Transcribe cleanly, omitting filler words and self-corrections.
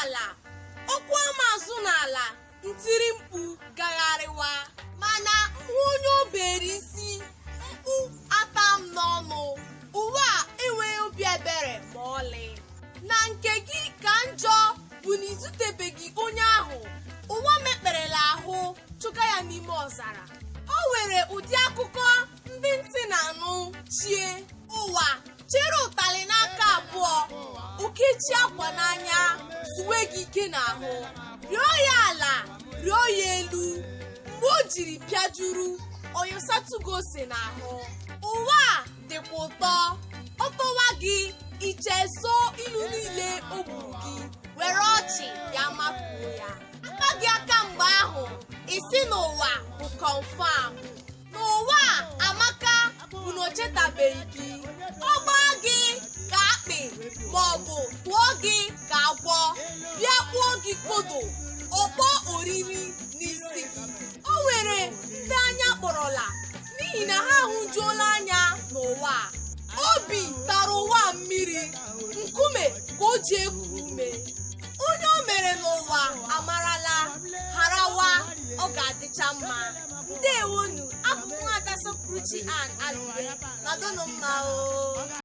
ala okwu amazụ n'ala ntiri mkpu gagharịwa mana mhụ onye obere isi mkpu ata m n'ọnụ. Ụwa a enweghị obi ebere ma ọlị. Na nke gị ka njọ bụ na izutebeghị onye ahụ ụwa mekperela ahụ chụga ya n'ime ọzara. O nwere ụdị akụkọ ndị ntị na-anụ chie ụwa chere ụtalị n'aka abụọ, okechi akwa n'anya, zuwe gị ike n'ahụ, rịọ ya ala rịọ ya elu, mgbe o jiri pịajuru oyosatugo ose n'ahụ. Ụwa a dịkwa ụtọ, ọ tọwa gị ichezo ilu niile o gburu gị, were ọchị ya mapuo ya. Aka gị aka mgbe ahụ isi n'ụwa bụ confam, n'ụwa a amaka bụ na o chetabeghị gị. Ọ gbaa gị ka akpị maọbụ tụọ gị ka agwọ, bịa kpuo gị kodo ọkpọ oriri n'isi gị. O nwere ndị anya kpọrọla n'ihi na ha ahụjuola anya n'ụwa a. Obi tara ụwa mmiri, nkume ka o ji eku ume. Onye o mere n'ụwa amarala, harawa, ọ ga-adịcha mma. Ndewonu, abụ m Nwaada Sọpụrụchi Ann Alure. Nọdụnụ mma o.